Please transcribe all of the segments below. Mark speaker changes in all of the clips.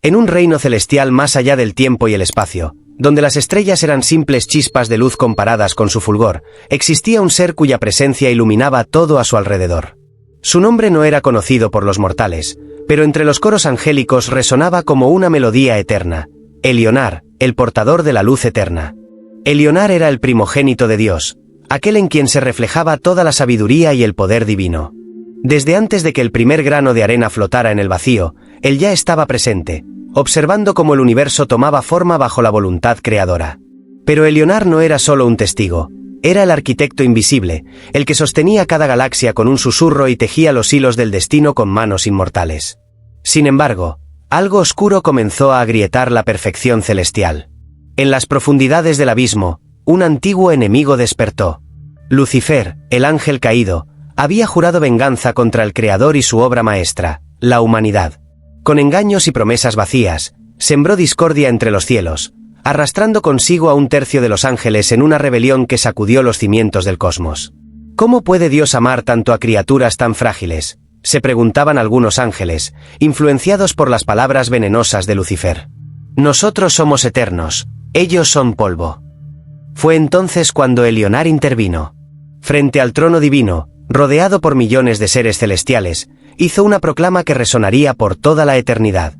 Speaker 1: En un reino celestial más allá del tiempo y el espacio, donde las estrellas eran simples chispas de luz comparadas con su fulgor, existía un ser cuya presencia iluminaba todo a su alrededor. Su nombre no era conocido por los mortales, pero entre los coros angélicos resonaba como una melodía eterna: Elionar, el portador de la luz eterna. Elionar era el primogénito de Dios, aquel en quien se reflejaba toda la sabiduría y el poder divino. Desde antes de que el primer grano de arena flotara en el vacío, él ya estaba presente, observando cómo el universo tomaba forma bajo la voluntad creadora. Pero Elionar no era solo un testigo, era el arquitecto invisible, el que sostenía cada galaxia con un susurro y tejía los hilos del destino con manos inmortales. Sin embargo, algo oscuro comenzó a agrietar la perfección celestial. En las profundidades del abismo, un antiguo enemigo despertó. Lucifer, el ángel caído, había jurado venganza contra el Creador y su obra maestra, la humanidad. Con engaños y promesas vacías, sembró discordia entre los cielos, arrastrando consigo a un tercio de los ángeles en una rebelión que sacudió los cimientos del cosmos. ¿Cómo puede Dios amar tanto a criaturas tan frágiles?, se preguntaban algunos ángeles, influenciados por las palabras venenosas de Lucifer. Nosotros somos eternos, ellos son polvo. Fue entonces cuando Elionar intervino. Frente al trono divino, rodeado por millones de seres celestiales, hizo una proclama que resonaría por toda la eternidad.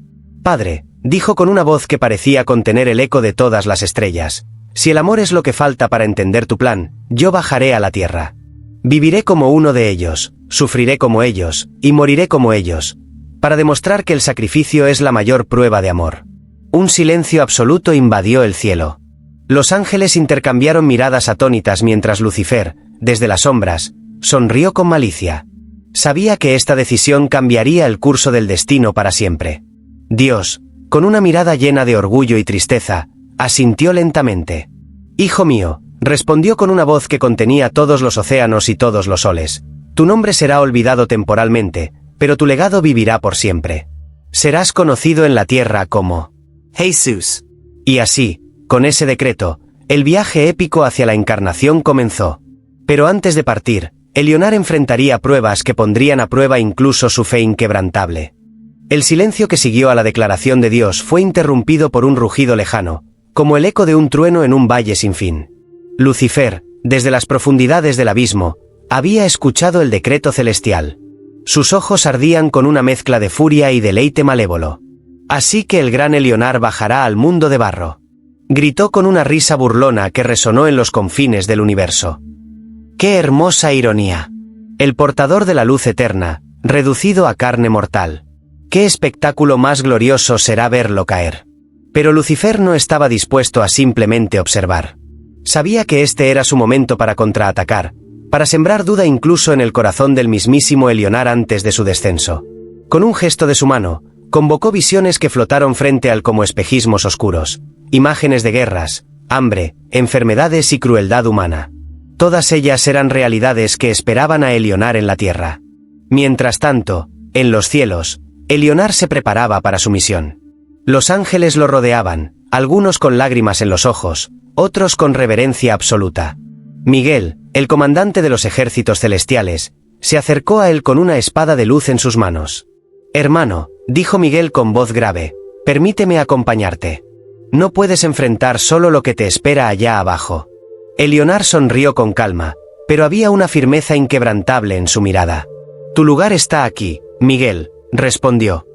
Speaker 1: Padre, dijo con una voz que parecía contener el eco de todas las estrellas, si el amor es lo que falta para entender tu plan, yo bajaré a la tierra. Viviré como uno de ellos, sufriré como ellos, y moriré como ellos, para demostrar que el sacrificio es la mayor prueba de amor. Un silencio absoluto invadió el cielo. Los ángeles intercambiaron miradas atónitas mientras Lucifer, desde las sombras, sonrió con malicia. Sabía que esta decisión cambiaría el curso del destino para siempre. Dios, con una mirada llena de orgullo y tristeza, asintió lentamente. Hijo mío, respondió con una voz que contenía todos los océanos y todos los soles, tu nombre será olvidado temporalmente, pero tu legado vivirá por siempre. Serás conocido en la tierra como Jesús. Y así, con ese decreto, el viaje épico hacia la encarnación comenzó. Pero antes de partir, Elionar enfrentaría pruebas que pondrían a prueba incluso su fe inquebrantable. El silencio que siguió a la declaración de Dios fue interrumpido por un rugido lejano, como el eco de un trueno en un valle sin fin. Lucifer, desde las profundidades del abismo, había escuchado el decreto celestial. Sus ojos ardían con una mezcla de furia y deleite malévolo. Así que el gran Elionar bajará al mundo de barro. Gritó con una risa burlona que resonó en los confines del universo. ¡Qué hermosa ironía! El portador de la luz eterna, reducido a carne mortal. ¡Qué espectáculo más glorioso será verlo caer! Pero Lucifer no estaba dispuesto a simplemente observar. Sabía que este era su momento para contraatacar, para sembrar duda incluso en el corazón del mismísimo Elionar antes de su descenso. Con un gesto de su mano, convocó visiones que flotaron frente al como espejismos oscuros, imágenes de guerras, hambre, enfermedades y crueldad humana. Todas ellas eran realidades que esperaban a Elionar en la tierra. Mientras tanto, en los cielos, Elionar se preparaba para su misión. Los ángeles lo rodeaban, algunos con lágrimas en los ojos, otros con reverencia absoluta. Miguel, el comandante de los ejércitos celestiales, se acercó a él con una espada de luz en sus manos. Hermano, dijo Miguel con voz grave, permíteme acompañarte. No puedes enfrentar solo lo que te espera allá abajo. Elionar sonrió con calma, pero había una firmeza inquebrantable en su mirada. Tu lugar está aquí, Miguel, respondió.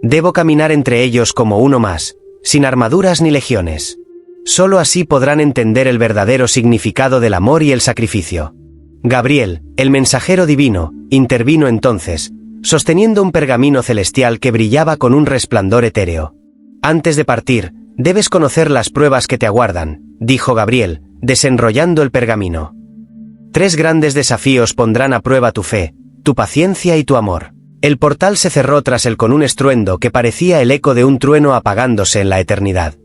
Speaker 1: Debo caminar entre ellos como uno más, sin armaduras ni legiones. Solo así podrán entender el verdadero significado del amor y el sacrificio. Gabriel, el mensajero divino, intervino entonces, sosteniendo un pergamino celestial que brillaba con un resplandor etéreo. Antes de partir, debes conocer las pruebas que te aguardan, dijo Gabriel, desenrollando el pergamino. 3 grandes desafíos pondrán a prueba tu fe, tu paciencia y tu amor. El portal se cerró tras él con un estruendo que parecía el eco de un trueno apagándose en la eternidad.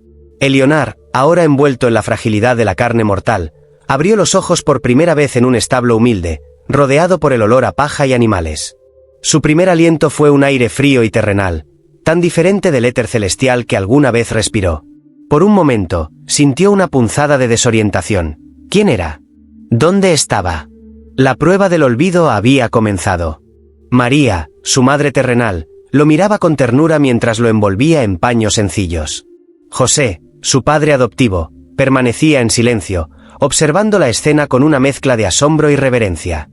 Speaker 1: Elionar, ahora envuelto en la fragilidad de la carne mortal, abrió los ojos por primera vez en un establo humilde, rodeado por el olor a paja y animales. Su primer aliento fue un aire frío y terrenal, tan diferente del éter celestial que alguna vez respiró. Por un momento, sintió una punzada de desorientación. ¿Quién era? ¿Dónde estaba? La prueba del olvido había comenzado. María, su madre terrenal, lo miraba con ternura mientras lo envolvía en paños sencillos. José, su padre adoptivo, permanecía en silencio, observando la escena con una mezcla de asombro y reverencia.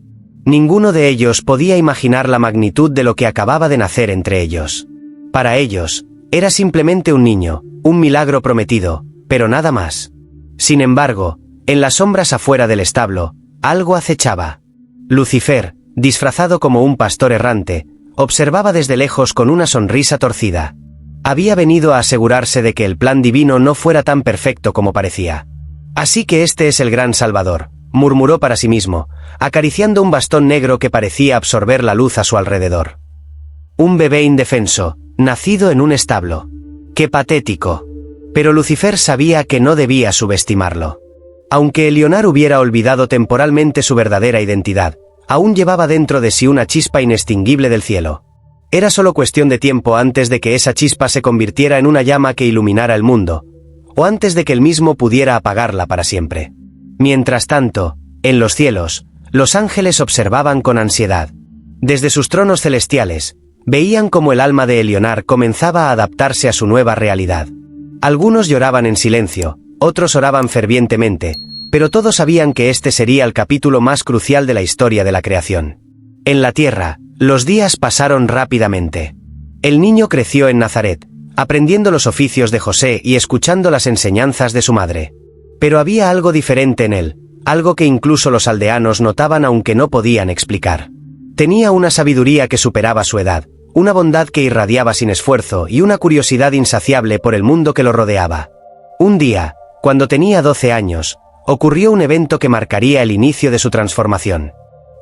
Speaker 1: Ninguno de ellos podía imaginar la magnitud de lo que acababa de nacer entre ellos. Para ellos, era simplemente un niño, un milagro prometido, pero nada más. Sin embargo, en las sombras afuera del establo, algo acechaba. Lucifer, disfrazado como un pastor errante, observaba desde lejos con una sonrisa torcida. Había venido a asegurarse de que el plan divino no fuera tan perfecto como parecía. Así que este es el gran Salvador, murmuró para sí mismo, acariciando un bastón negro que parecía absorber la luz a su alrededor. Un bebé indefenso, nacido en un establo. ¡Qué patético! Pero Lucifer sabía que no debía subestimarlo. Aunque Elionar hubiera olvidado temporalmente su verdadera identidad, aún llevaba dentro de sí una chispa inextinguible del cielo. Era solo cuestión de tiempo antes de que esa chispa se convirtiera en una llama que iluminara el mundo, o antes de que él mismo pudiera apagarla para siempre. Mientras tanto, en los cielos, los ángeles observaban con ansiedad. Desde sus tronos celestiales, veían cómo el alma de Elionar comenzaba a adaptarse a su nueva realidad. Algunos lloraban en silencio, otros oraban fervientemente, pero todos sabían que este sería el capítulo más crucial de la historia de la creación. En la tierra, los días pasaron rápidamente. El niño creció en Nazaret, aprendiendo los oficios de José y escuchando las enseñanzas de su madre. Pero había algo diferente en él, algo que incluso los aldeanos notaban aunque no podían explicar. Tenía una sabiduría que superaba su edad, una bondad que irradiaba sin esfuerzo y una curiosidad insaciable por el mundo que lo rodeaba. Un día, cuando tenía 12 años, ocurrió un evento que marcaría el inicio de su transformación.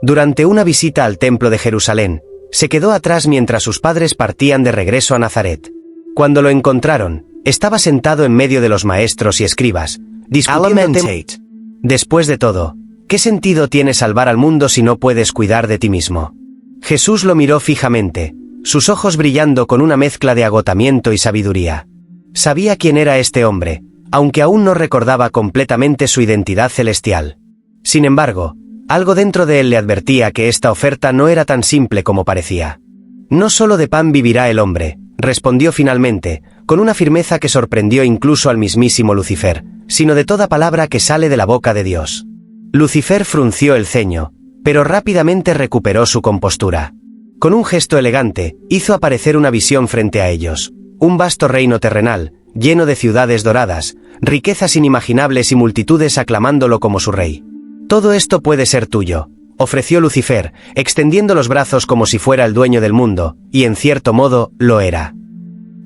Speaker 1: Durante una visita al templo de Jerusalén, se quedó atrás mientras sus padres partían de regreso a Nazaret. Cuando lo encontraron, estaba sentado en medio de los maestros y escribas, discutiendo temas. Después de todo, ¿qué sentido tiene salvar al mundo si no puedes cuidar de ti mismo? Jesús lo miró fijamente, sus ojos brillando con una mezcla de agotamiento y sabiduría. Sabía quién era este hombre, aunque aún no recordaba completamente su identidad celestial. Sin embargo, algo dentro de él le advertía que esta oferta no era tan simple como parecía. No solo de pan vivirá el hombre, respondió finalmente, con una firmeza que sorprendió incluso al mismísimo Lucifer, sino de toda palabra que sale de la boca de Dios. Lucifer frunció el ceño, pero rápidamente recuperó su compostura. Con un gesto elegante, hizo aparecer una visión frente a ellos, un vasto reino terrenal, lleno de ciudades doradas, riquezas inimaginables y multitudes aclamándolo como su rey. Todo esto puede ser tuyo, ofreció Lucifer, extendiendo los brazos como si fuera el dueño del mundo, y en cierto modo, lo era.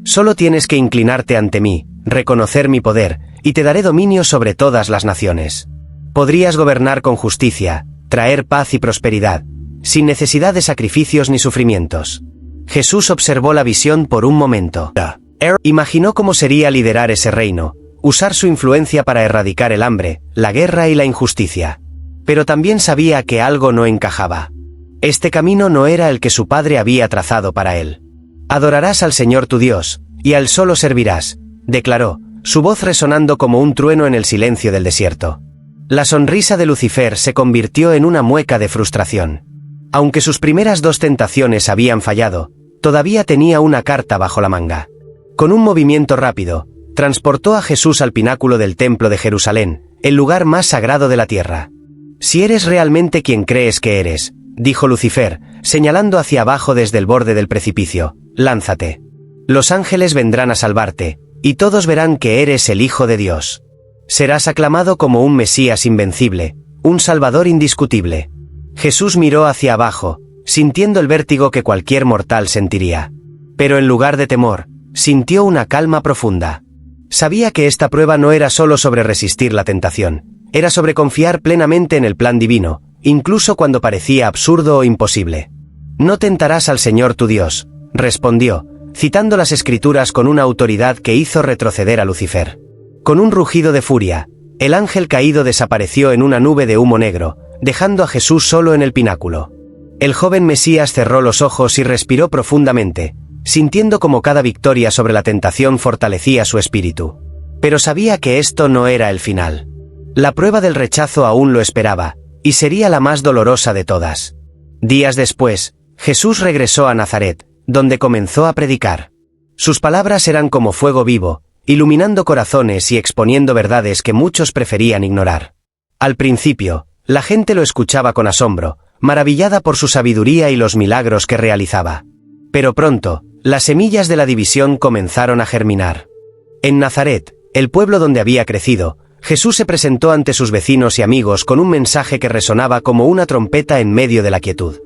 Speaker 1: Solo tienes que inclinarte ante mí, reconocer mi poder, y te daré dominio sobre todas las naciones. Podrías gobernar con justicia, traer paz y prosperidad, sin necesidad de sacrificios ni sufrimientos. Jesús observó la visión por un momento. Imaginó cómo sería liderar ese reino, usar su influencia para erradicar el hambre, la guerra y la injusticia. Pero también sabía que algo no encajaba. Este camino no era el que su padre había trazado para él. Adorarás al Señor tu Dios, y a Él solo servirás, declaró, su voz resonando como un trueno en el silencio del desierto. La sonrisa de Lucifer se convirtió en una mueca de frustración. Aunque sus primeras 2 tentaciones habían fallado, todavía tenía una carta bajo la manga. Con un movimiento rápido, transportó a Jesús al pináculo del templo de Jerusalén, el lugar más sagrado de la tierra. Si eres realmente quien crees que eres, dijo Lucifer, señalando hacia abajo desde el borde del precipicio, lánzate. Los ángeles vendrán a salvarte, y todos verán que eres el Hijo de Dios. Serás aclamado como un Mesías invencible, un Salvador indiscutible. Jesús miró hacia abajo, sintiendo el vértigo que cualquier mortal sentiría. Pero en lugar de temor, sintió una calma profunda. Sabía que esta prueba no era solo sobre resistir la tentación, era sobre confiar plenamente en el plan divino, incluso cuando parecía absurdo o imposible. No tentarás al Señor tu Dios, respondió, citando las Escrituras con una autoridad que hizo retroceder a Lucifer. Con un rugido de furia, el ángel caído desapareció en una nube de humo negro, dejando a Jesús solo en el pináculo. El joven Mesías cerró los ojos y respiró profundamente, sintiendo como cada victoria sobre la tentación fortalecía su espíritu. Pero sabía que esto no era el final. La prueba del rechazo aún lo esperaba, y sería la más dolorosa de todas. Días después, Jesús regresó a Nazaret, donde comenzó a predicar. Sus palabras eran como fuego vivo, iluminando corazones y exponiendo verdades que muchos preferían ignorar. Al principio, la gente lo escuchaba con asombro, maravillada por su sabiduría y los milagros que realizaba. Pero pronto, las semillas de la división comenzaron a germinar. En Nazaret, el pueblo donde había crecido, Jesús se presentó ante sus vecinos y amigos con un mensaje que resonaba como una trompeta en medio de la quietud.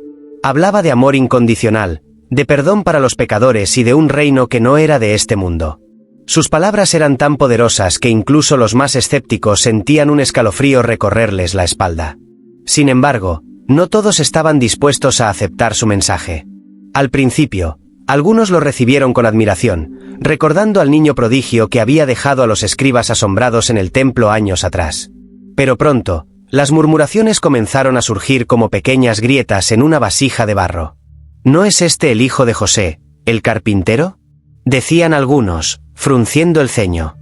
Speaker 1: Hablaba de amor incondicional, de perdón para los pecadores y de un reino que no era de este mundo. Sus palabras eran tan poderosas que incluso los más escépticos sentían un escalofrío recorrerles la espalda. Sin embargo, no todos estaban dispuestos a aceptar su mensaje. Al principio, algunos lo recibieron con admiración, recordando al niño prodigio que había dejado a los escribas asombrados en el templo años atrás. Pero pronto, las murmuraciones comenzaron a surgir como pequeñas grietas en una vasija de barro. ¿No es este el hijo de José, el carpintero?, decían algunos, frunciendo el ceño.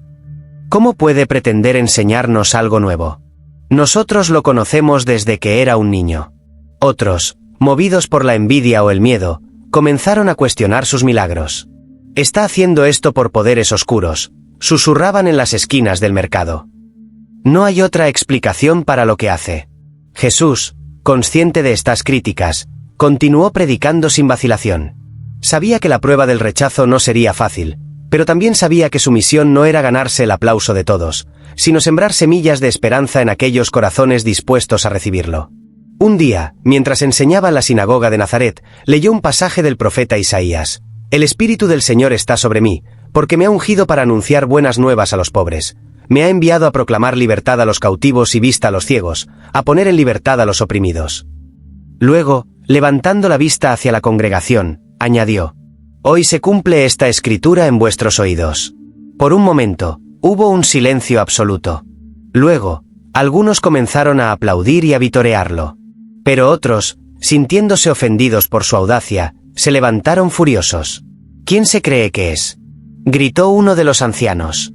Speaker 1: ¿Cómo puede pretender enseñarnos algo nuevo? Nosotros lo conocemos desde que era un niño. Otros, movidos por la envidia o el miedo, comenzaron a cuestionar sus milagros. «Está haciendo esto por poderes oscuros», susurraban en las esquinas del mercado. No hay otra explicación para lo que hace. Jesús, consciente de estas críticas, continuó predicando sin vacilación. Sabía que la prueba del rechazo no sería fácil, pero también sabía que su misión no era ganarse el aplauso de todos, sino sembrar semillas de esperanza en aquellos corazones dispuestos a recibirlo. Un día, mientras enseñaba en la sinagoga de Nazaret, leyó un pasaje del profeta Isaías. «El Espíritu del Señor está sobre mí, porque me ha ungido para anunciar buenas nuevas a los pobres. Me ha enviado a proclamar libertad a los cautivos y vista a los ciegos, a poner en libertad a los oprimidos». Luego, levantando la vista hacia la congregación, añadió: «Hoy se cumple esta escritura en vuestros oídos». Por un momento, hubo un silencio absoluto. Luego, algunos comenzaron a aplaudir y a vitorearlo. Pero otros, sintiéndose ofendidos por su audacia, se levantaron furiosos. «¿Quién se cree que es?», gritó uno de los ancianos.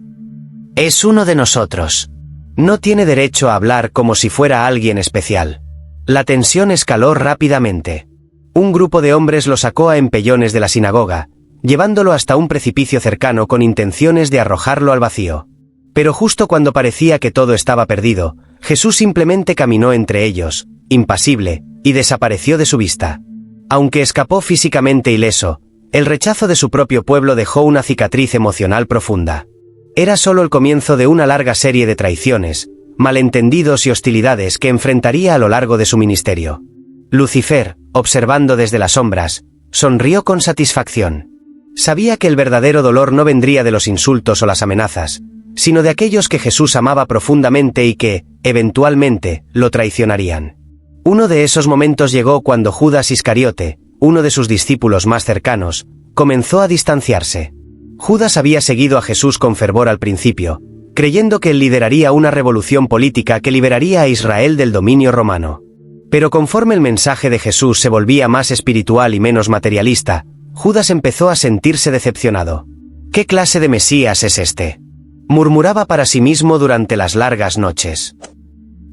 Speaker 1: «Es uno de nosotros. No tiene derecho a hablar como si fuera alguien especial». La tensión escaló rápidamente. Un grupo de hombres lo sacó a empellones de la sinagoga, llevándolo hasta un precipicio cercano con intenciones de arrojarlo al vacío. Pero justo cuando parecía que todo estaba perdido, Jesús simplemente caminó entre ellos, impasible, y desapareció de su vista. Aunque escapó físicamente ileso, el rechazo de su propio pueblo dejó una cicatriz emocional profunda. Era solo el comienzo de una larga serie de traiciones, malentendidos y hostilidades que enfrentaría a lo largo de su ministerio. Lucifer, observando desde las sombras, sonrió con satisfacción. Sabía que el verdadero dolor no vendría de los insultos o las amenazas, sino de aquellos que Jesús amaba profundamente y que, eventualmente, lo traicionarían. Uno de esos momentos llegó cuando Judas Iscariote, uno de sus discípulos más cercanos, comenzó a distanciarse. Judas había seguido a Jesús con fervor al principio, creyendo que él lideraría una revolución política que liberaría a Israel del dominio romano. Pero conforme el mensaje de Jesús se volvía más espiritual y menos materialista, Judas empezó a sentirse decepcionado. «¿Qué clase de Mesías es este?», murmuraba para sí mismo durante las largas noches.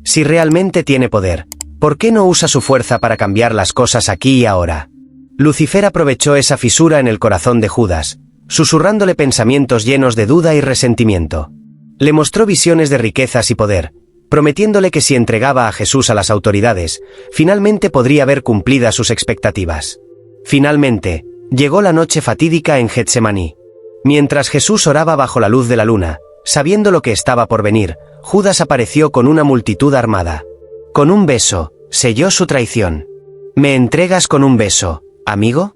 Speaker 1: «Si realmente tiene poder, ¿por qué no usa su fuerza para cambiar las cosas aquí y ahora?». Lucifer aprovechó esa fisura en el corazón de Judas, susurrándole pensamientos llenos de duda y resentimiento. Le mostró visiones de riquezas y poder, prometiéndole que si entregaba a Jesús a las autoridades, finalmente podría ver cumplidas sus expectativas. Finalmente, llegó la noche fatídica en Getsemaní. Mientras Jesús oraba bajo la luz de la luna, sabiendo lo que estaba por venir, Judas apareció con una multitud armada. Con un beso, selló su traición. «¿Me entregas con un beso, amigo?»,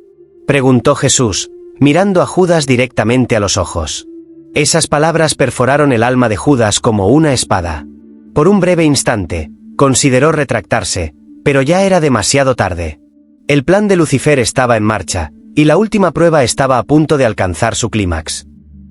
Speaker 1: preguntó Jesús, mirando a Judas directamente a los ojos. Esas palabras perforaron el alma de Judas como una espada. Por un breve instante, consideró retractarse, pero ya era demasiado tarde. El plan de Lucifer estaba en marcha, y la última prueba estaba a punto de alcanzar su clímax.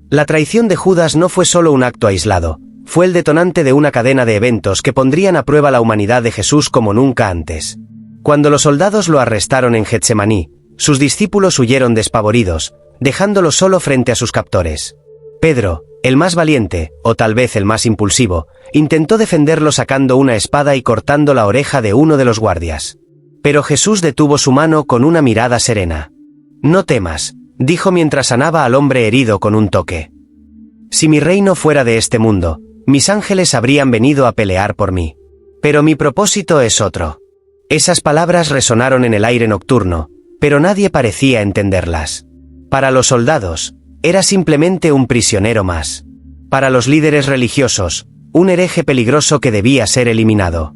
Speaker 1: La traición de Judas no fue solo un acto aislado, fue el detonante de una cadena de eventos que pondrían a prueba la humanidad de Jesús como nunca antes. Cuando los soldados lo arrestaron en Getsemaní, sus discípulos huyeron despavoridos, dejándolo solo frente a sus captores. Pedro, el más valiente, o tal vez el más impulsivo, intentó defenderlo sacando una espada y cortando la oreja de uno de los guardias. Pero Jesús detuvo su mano con una mirada serena. No temas, dijo mientras sanaba al hombre herido con un toque. Si mi reino fuera de este mundo, mis ángeles habrían venido a pelear por mí. Pero mi propósito es otro. Esas palabras resonaron en el aire nocturno, pero nadie parecía entenderlas. Para los soldados, era simplemente un prisionero más. Para los líderes religiosos, un hereje peligroso que debía ser eliminado.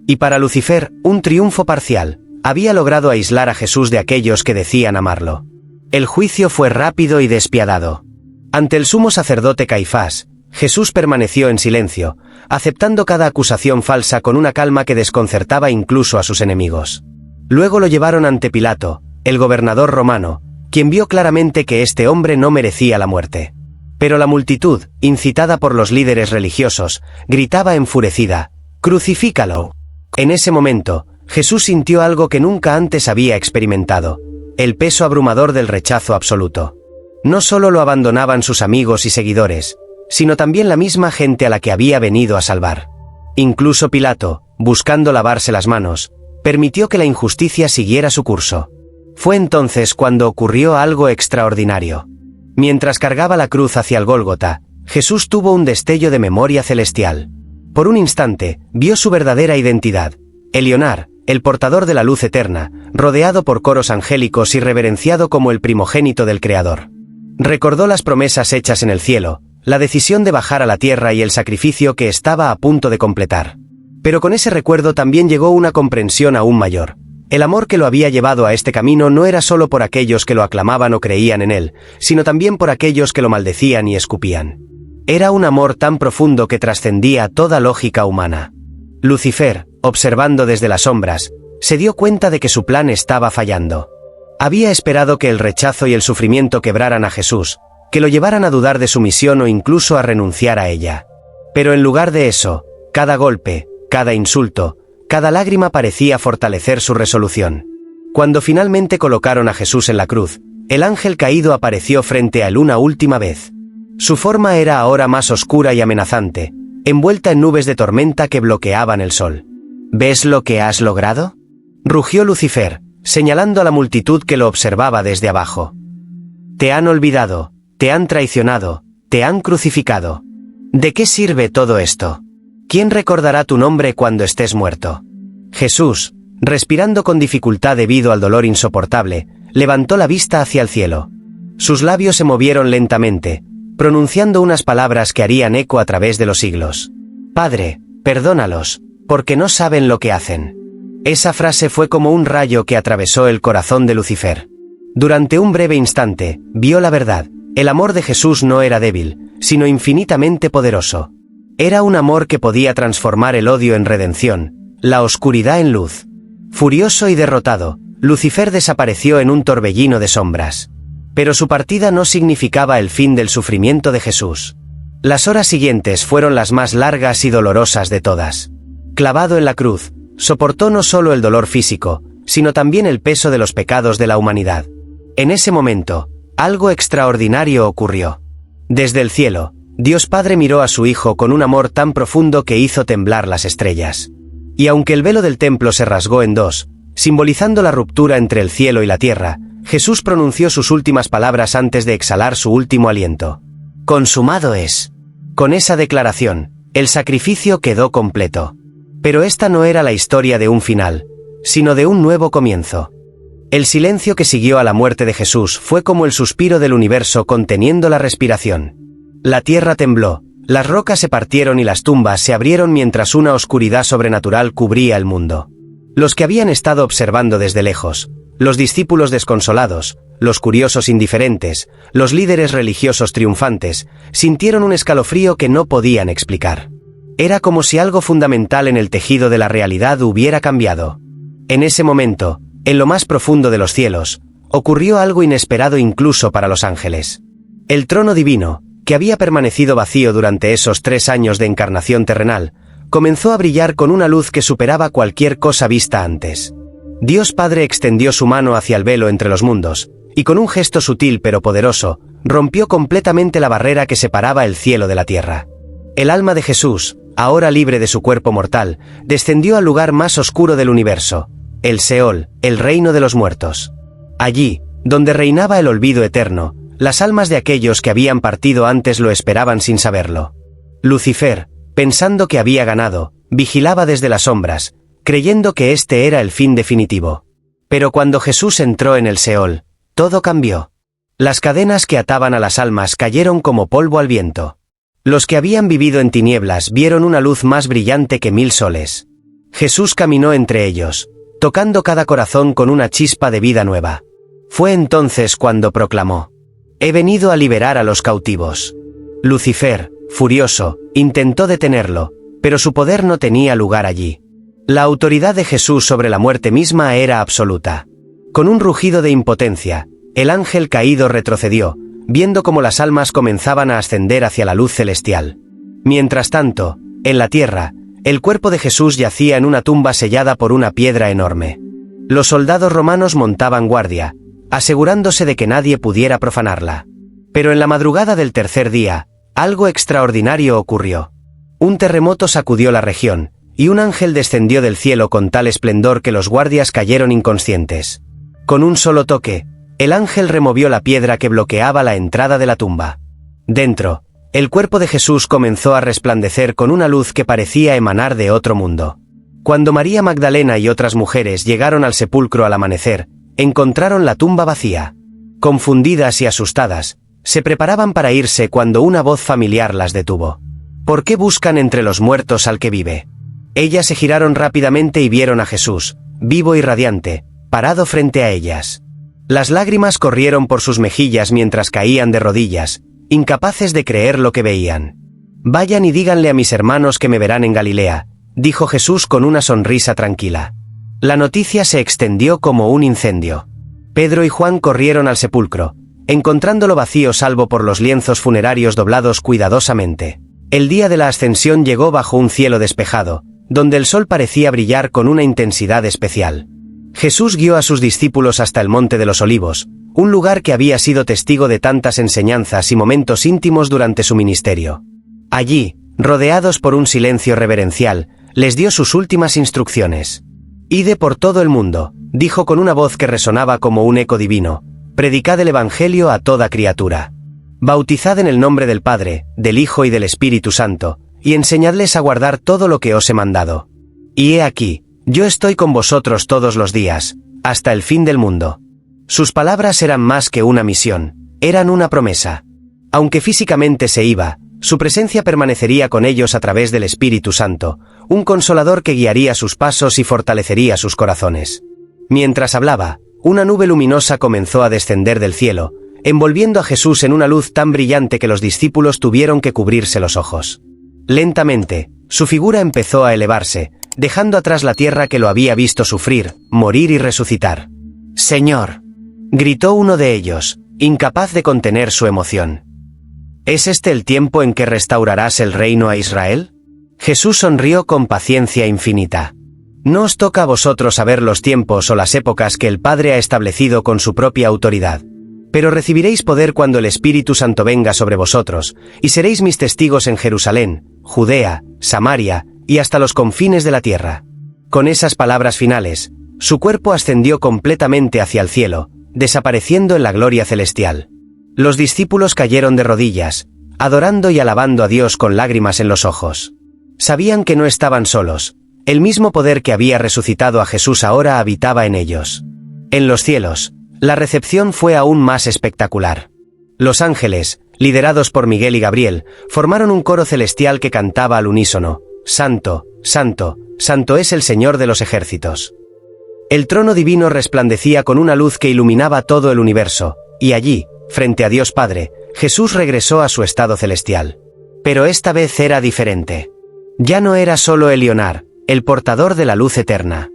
Speaker 1: Y para Lucifer, un triunfo parcial. Había logrado aislar a Jesús de aquellos que decían amarlo. El juicio fue rápido y despiadado. Ante el sumo sacerdote Caifás, Jesús permaneció en silencio, aceptando cada acusación falsa con una calma que desconcertaba incluso a sus enemigos. Luego lo llevaron ante Pilato, el gobernador romano, quien vio claramente que este hombre no merecía la muerte. Pero la multitud, incitada por los líderes religiosos, gritaba enfurecida: «¡Crucifícalo!». En ese momento, Jesús sintió algo que nunca antes había experimentado: el peso abrumador del rechazo absoluto. No solo lo abandonaban sus amigos y seguidores, sino también la misma gente a la que había venido a salvar. Incluso Pilato, buscando lavarse las manos, permitió que la injusticia siguiera su curso. Fue entonces cuando ocurrió algo extraordinario. Mientras cargaba la cruz hacia el Gólgota, Jesús tuvo un destello de memoria celestial. Por un instante, vio su verdadera identidad: Elionar, el portador de la luz eterna, rodeado por coros angélicos y reverenciado como el primogénito del Creador. Recordó las promesas hechas en el cielo, la decisión de bajar a la tierra y el sacrificio que estaba a punto de completar. Pero con ese recuerdo también llegó una comprensión aún mayor. El amor que lo había llevado a este camino no era solo por aquellos que lo aclamaban o creían en él, sino también por aquellos que lo maldecían y escupían. Era un amor tan profundo que trascendía toda lógica humana. Lucifer, observando desde las sombras, se dio cuenta de que su plan estaba fallando. Había esperado que el rechazo y el sufrimiento quebraran a Jesús, que lo llevaran a dudar de su misión o incluso a renunciar a ella. Pero en lugar de eso, cada golpe, cada insulto, cada lágrima parecía fortalecer su resolución. Cuando finalmente colocaron a Jesús en la cruz, el ángel caído apareció frente a él una última vez. Su forma era ahora más oscura y amenazante, envuelta en nubes de tormenta que bloqueaban el sol. «¿Ves lo que has logrado?», rugió Lucifer, señalando a la multitud que lo observaba desde abajo. «Te han olvidado, te han traicionado, te han crucificado. ¿De qué sirve todo esto? ¿Quién recordará tu nombre cuando estés muerto?». Jesús, respirando con dificultad debido al dolor insoportable, levantó la vista hacia el cielo. Sus labios se movieron lentamente, pronunciando unas palabras que harían eco a través de los siglos. «Padre, perdónalos, porque no saben lo que hacen». Esa frase fue como un rayo que atravesó el corazón de Lucifer. Durante un breve instante, vio la verdad: el amor de Jesús no era débil, sino infinitamente poderoso. Era un amor que podía transformar el odio en redención, la oscuridad en luz. Furioso y derrotado, Lucifer desapareció en un torbellino de sombras. Pero su partida no significaba el fin del sufrimiento de Jesús. Las horas siguientes fueron las más largas y dolorosas de todas. Clavado en la cruz, soportó no solo el dolor físico, sino también el peso de los pecados de la humanidad. En ese momento, algo extraordinario ocurrió. Desde el cielo, Dios Padre miró a su Hijo con un amor tan profundo que hizo temblar las estrellas. Y aunque el velo del templo se rasgó en dos, simbolizando la ruptura entre el cielo y la tierra, Jesús pronunció sus últimas palabras antes de exhalar su último aliento. «Consumado es». Con esa declaración, el sacrificio quedó completo. Pero esta no era la historia de un final, sino de un nuevo comienzo. El silencio que siguió a la muerte de Jesús fue como el suspiro del universo conteniendo la respiración. La tierra tembló, las rocas se partieron y las tumbas se abrieron mientras una oscuridad sobrenatural cubría el mundo. Los que habían estado observando desde lejos, los discípulos desconsolados, los curiosos indiferentes, los líderes religiosos triunfantes, sintieron un escalofrío que no podían explicar. Era como si algo fundamental en el tejido de la realidad hubiera cambiado. En ese momento, en lo más profundo de los cielos, ocurrió algo inesperado incluso para los ángeles. El trono divino, que había permanecido vacío durante esos 3 años de encarnación terrenal, comenzó a brillar con una luz que superaba cualquier cosa vista antes. Dios Padre extendió su mano hacia el velo entre los mundos, y con un gesto sutil pero poderoso, rompió completamente la barrera que separaba el cielo de la tierra. El alma de Jesús, ahora libre de su cuerpo mortal, descendió al lugar más oscuro del universo, el Seol, el reino de los muertos. Allí, donde reinaba el olvido eterno. Las almas de aquellos que habían partido antes lo esperaban sin saberlo. Lucifer, pensando que había ganado, vigilaba desde las sombras, creyendo que este era el fin definitivo. Pero cuando Jesús entró en el Seol, todo cambió. Las cadenas que ataban a las almas cayeron como polvo al viento. Los que habían vivido en tinieblas vieron una luz más brillante que 1000 soles. Jesús caminó entre ellos, tocando cada corazón con una chispa de vida nueva. Fue entonces cuando proclamó: «He venido a liberar a los cautivos». Lucifer, furioso, intentó detenerlo, pero su poder no tenía lugar allí. La autoridad de Jesús sobre la muerte misma era absoluta. Con un rugido de impotencia, el ángel caído retrocedió, viendo cómo las almas comenzaban a ascender hacia la luz celestial. Mientras tanto, en la tierra, el cuerpo de Jesús yacía en una tumba sellada por una piedra enorme. Los soldados romanos montaban guardia, asegurándose de que nadie pudiera profanarla. Pero en la madrugada del tercer día, algo extraordinario ocurrió. Un terremoto sacudió la región, y un ángel descendió del cielo con tal esplendor que los guardias cayeron inconscientes. Con un solo toque, el ángel removió la piedra que bloqueaba la entrada de la tumba. Dentro, el cuerpo de Jesús comenzó a resplandecer con una luz que parecía emanar de otro mundo. Cuando María Magdalena y otras mujeres llegaron al sepulcro al amanecer, encontraron la tumba vacía. Confundidas y asustadas, se preparaban para irse cuando una voz familiar las detuvo. «¿Por qué buscan entre los muertos al que vive?». Ellas se giraron rápidamente y vieron a Jesús, vivo y radiante, parado frente a ellas. Las lágrimas corrieron por sus mejillas mientras caían de rodillas, incapaces de creer lo que veían. «Vayan y díganle a mis hermanos que me verán en Galilea», dijo Jesús con una sonrisa tranquila. La noticia se extendió como un incendio. Pedro y Juan corrieron al sepulcro, encontrándolo vacío salvo por los lienzos funerarios doblados cuidadosamente. El día de la ascensión llegó bajo un cielo despejado, donde el sol parecía brillar con una intensidad especial. Jesús guió a sus discípulos hasta el Monte de los Olivos, un lugar que había sido testigo de tantas enseñanzas y momentos íntimos durante su ministerio. Allí, rodeados por un silencio reverencial, les dio sus últimas instrucciones. «Ide por todo el mundo», dijo con una voz que resonaba como un eco divino, «predicad el Evangelio a toda criatura. Bautizad en el nombre del Padre, del Hijo y del Espíritu Santo, y enseñadles a guardar todo lo que os he mandado. Y he aquí, yo estoy con vosotros todos los días, hasta el fin del mundo». Sus palabras eran más que una misión, eran una promesa. Aunque físicamente se iba, su presencia permanecería con ellos a través del Espíritu Santo, un consolador que guiaría sus pasos y fortalecería sus corazones. Mientras hablaba, una nube luminosa comenzó a descender del cielo, envolviendo a Jesús en una luz tan brillante que los discípulos tuvieron que cubrirse los ojos. Lentamente, su figura empezó a elevarse, dejando atrás la tierra que lo había visto sufrir, morir y resucitar. «Señor», gritó uno de ellos, incapaz de contener su emoción. «¿Es este el tiempo en que restaurarás el reino a Israel?». Jesús sonrió con paciencia infinita. «No os toca a vosotros saber los tiempos o las épocas que el Padre ha establecido con su propia autoridad. Pero recibiréis poder cuando el Espíritu Santo venga sobre vosotros, y seréis mis testigos en Jerusalén, Judea, Samaria, y hasta los confines de la tierra». Con esas palabras finales, su cuerpo ascendió completamente hacia el cielo, desapareciendo en la gloria celestial. Los discípulos cayeron de rodillas, adorando y alabando a Dios con lágrimas en los ojos. Sabían que no estaban solos, el mismo poder que había resucitado a Jesús ahora habitaba en ellos. En los cielos, la recepción fue aún más espectacular. Los ángeles, liderados por Miguel y Gabriel, formaron un coro celestial que cantaba al unísono: «Santo, Santo, Santo es el Señor de los ejércitos». El trono divino resplandecía con una luz que iluminaba todo el universo, y allí, frente a Dios Padre, Jesús regresó a su estado celestial. Pero esta vez era diferente. Ya no era solo Elionar, el portador de la luz eterna.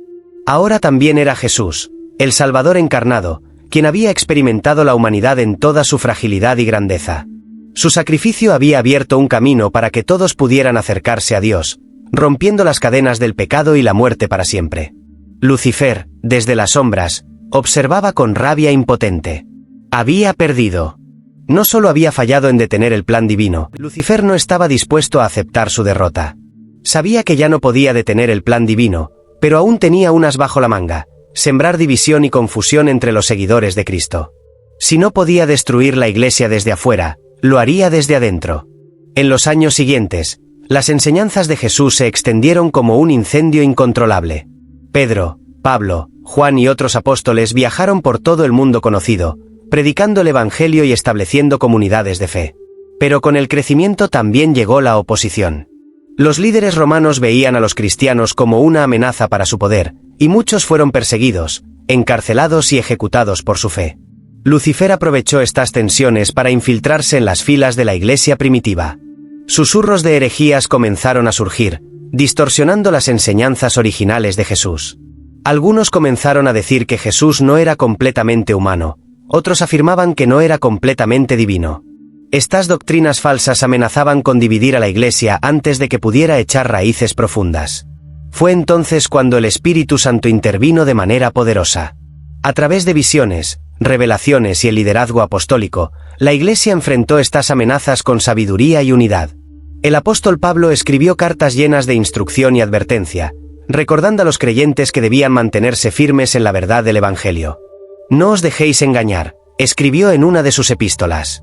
Speaker 1: Ahora también era Jesús, el Salvador encarnado, quien había experimentado la humanidad en toda su fragilidad y grandeza. Su sacrificio había abierto un camino para que todos pudieran acercarse a Dios, rompiendo las cadenas del pecado y la muerte para siempre. Lucifer, desde las sombras, observaba con rabia impotente. Había perdido. No solo había fallado en detener el plan divino, Lucifer no estaba dispuesto a aceptar su derrota. Sabía que ya no podía detener el plan divino, pero aún tenía unas bajo la manga: sembrar división y confusión entre los seguidores de Cristo. Si no podía destruir la iglesia desde afuera, lo haría desde adentro. En los años siguientes, las enseñanzas de Jesús se extendieron como un incendio incontrolable. Pedro, Pablo, Juan y otros apóstoles viajaron por todo el mundo conocido, predicando el Evangelio y estableciendo comunidades de fe. Pero con el crecimiento también llegó la oposición. Los líderes romanos veían a los cristianos como una amenaza para su poder, y muchos fueron perseguidos, encarcelados y ejecutados por su fe. Lucifer aprovechó estas tensiones para infiltrarse en las filas de la iglesia primitiva. Susurros de herejías comenzaron a surgir, distorsionando las enseñanzas originales de Jesús. Algunos comenzaron a decir que Jesús no era completamente humano, otros afirmaban que no era completamente divino. Estas doctrinas falsas amenazaban con dividir a la iglesia antes de que pudiera echar raíces profundas. Fue entonces cuando el Espíritu Santo intervino de manera poderosa. A través de visiones, revelaciones y el liderazgo apostólico, la iglesia enfrentó estas amenazas con sabiduría y unidad. El apóstol Pablo escribió cartas llenas de instrucción y advertencia, recordando a los creyentes que debían mantenerse firmes en la verdad del Evangelio. No os dejéis engañar, escribió en una de sus epístolas.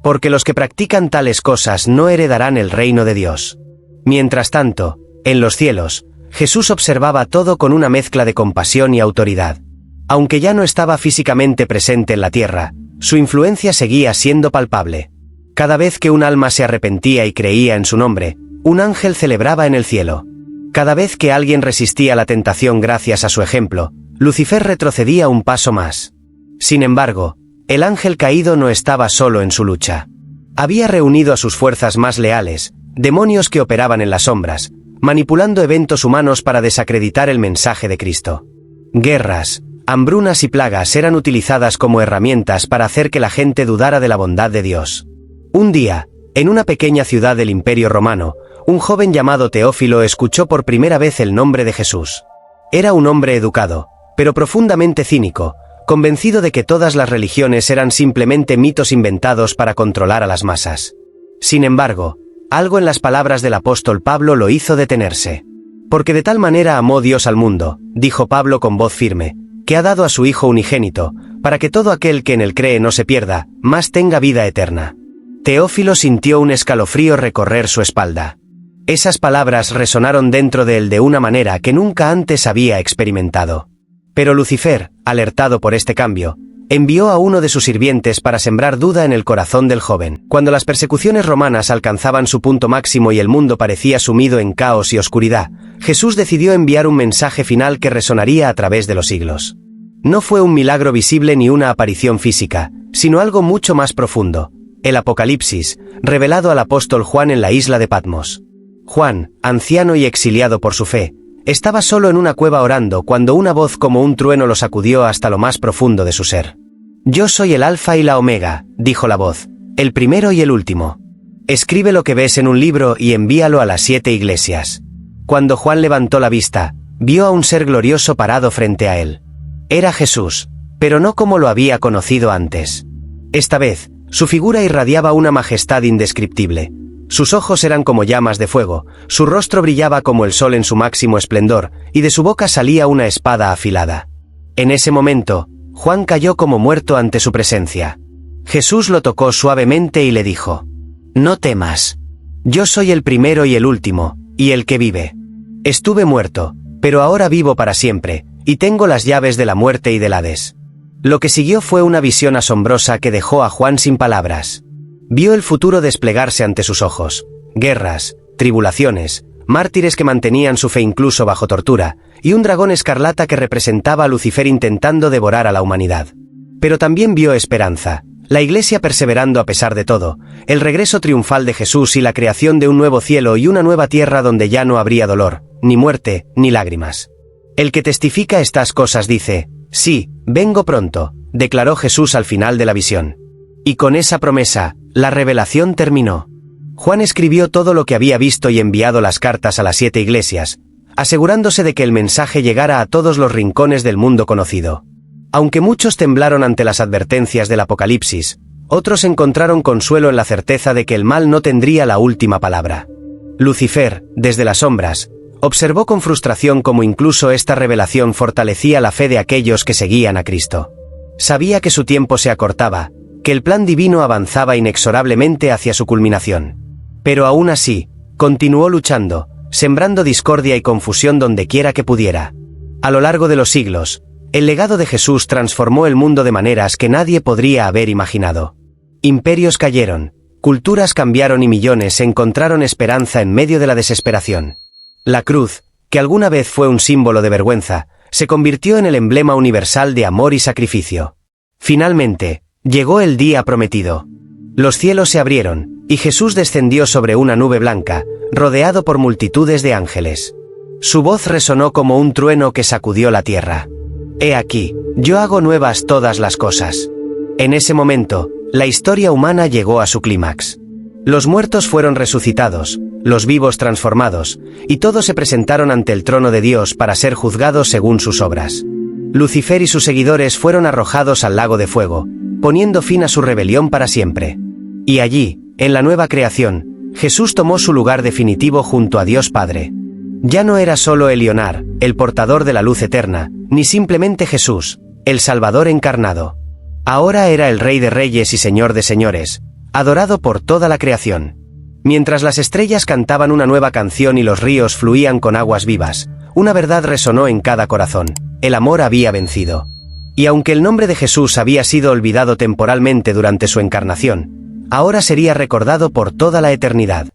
Speaker 1: Porque los que practican tales cosas no heredarán el reino de Dios. Mientras tanto, en los cielos, Jesús observaba todo con una mezcla de compasión y autoridad. Aunque ya no estaba físicamente presente en la tierra, su influencia seguía siendo palpable. Cada vez que un alma se arrepentía y creía en su nombre, un ángel celebraba en el cielo. Cada vez que alguien resistía la tentación gracias a su ejemplo, Lucifer retrocedía un paso más. Sin embargo, el ángel caído no estaba solo en su lucha. Había reunido a sus fuerzas más leales, demonios que operaban en las sombras, manipulando eventos humanos para desacreditar el mensaje de Cristo. Guerras, hambrunas y plagas eran utilizadas como herramientas para hacer que la gente dudara de la bondad de Dios. Un día, en una pequeña ciudad del Imperio Romano, un joven llamado Teófilo escuchó por primera vez el nombre de Jesús. Era un hombre educado, pero profundamente cínico, convencido de que todas las religiones eran simplemente mitos inventados para controlar a las masas. Sin embargo, algo en las palabras del apóstol Pablo lo hizo detenerse. Porque de tal manera amó Dios al mundo, dijo Pablo con voz firme, que ha dado a su Hijo unigénito, para que todo aquel que en él cree no se pierda, mas tenga vida eterna. Teófilo sintió un escalofrío recorrer su espalda. Esas palabras resonaron dentro de él de una manera que nunca antes había experimentado. Pero Lucifer, alertado por este cambio, envió a uno de sus sirvientes para sembrar duda en el corazón del joven. Cuando las persecuciones romanas alcanzaban su punto máximo y el mundo parecía sumido en caos y oscuridad, Jesús decidió enviar un mensaje final que resonaría a través de los siglos. No fue un milagro visible ni una aparición física, sino algo mucho más profundo, el Apocalipsis, revelado al apóstol Juan en la isla de Patmos. Juan, anciano y exiliado por su fe, estaba solo en una cueva orando cuando una voz como un trueno lo sacudió hasta lo más profundo de su ser. «Yo soy el Alfa y la Omega», dijo la voz, «el primero y el último. Escribe lo que ves en un libro y envíalo a las 7 iglesias». Cuando Juan levantó la vista, vio a un ser glorioso parado frente a él. Era Jesús, pero no como lo había conocido antes. Esta vez, su figura irradiaba una majestad indescriptible. Sus ojos eran como llamas de fuego, su rostro brillaba como el sol en su máximo esplendor, y de su boca salía una espada afilada. En ese momento, Juan cayó como muerto ante su presencia. Jesús lo tocó suavemente y le dijo: «No temas. Yo soy el primero y el último, y el que vive. Estuve muerto, pero ahora vivo para siempre, y tengo las llaves de la muerte y del Hades». Lo que siguió fue una visión asombrosa que dejó a Juan sin palabras. Vio el futuro desplegarse ante sus ojos: guerras, tribulaciones, mártires que mantenían su fe incluso bajo tortura, y un dragón escarlata que representaba a Lucifer intentando devorar a la humanidad. Pero también vio esperanza, la iglesia perseverando a pesar de todo, el regreso triunfal de Jesús y la creación de un nuevo cielo y una nueva tierra donde ya no habría dolor, ni muerte, ni lágrimas. El que testifica estas cosas dice: «Sí, vengo pronto», declaró Jesús al final de la visión. Y con esa promesa, la revelación terminó. Juan escribió todo lo que había visto y enviado las cartas a las 7 iglesias, asegurándose de que el mensaje llegara a todos los rincones del mundo conocido. Aunque muchos temblaron ante las advertencias del Apocalipsis, otros encontraron consuelo en la certeza de que el mal no tendría la última palabra. Lucifer, desde las sombras, observó con frustración cómo incluso esta revelación fortalecía la fe de aquellos que seguían a Cristo. Sabía que su tiempo se acortaba, que el plan divino avanzaba inexorablemente hacia su culminación. Pero aún así, continuó luchando, sembrando discordia y confusión dondequiera que pudiera. A lo largo de los siglos, el legado de Jesús transformó el mundo de maneras que nadie podría haber imaginado. Imperios cayeron, culturas cambiaron y millones encontraron esperanza en medio de la desesperación. La cruz, que alguna vez fue un símbolo de vergüenza, se convirtió en el emblema universal de amor y sacrificio. Finalmente, llegó el día prometido. Los cielos se abrieron, y Jesús descendió sobre una nube blanca, rodeado por multitudes de ángeles. Su voz resonó como un trueno que sacudió la tierra. «He aquí, yo hago nuevas todas las cosas». En ese momento, la historia humana llegó a su clímax. Los muertos fueron resucitados, los vivos transformados, y todos se presentaron ante el trono de Dios para ser juzgados según sus obras. Lucifer y sus seguidores fueron arrojados al lago de fuego, poniendo fin a su rebelión para siempre. Y allí, en la nueva creación, Jesús tomó su lugar definitivo junto a Dios Padre. Ya no era solo Elionar, el portador de la luz eterna, ni simplemente Jesús, el Salvador encarnado. Ahora era el Rey de Reyes y Señor de Señores, adorado por toda la creación. Mientras las estrellas cantaban una nueva canción y los ríos fluían con aguas vivas, una verdad resonó en cada corazón: el amor había vencido. Y aunque el nombre de Jesús había sido olvidado temporalmente durante su encarnación, ahora sería recordado por toda la eternidad.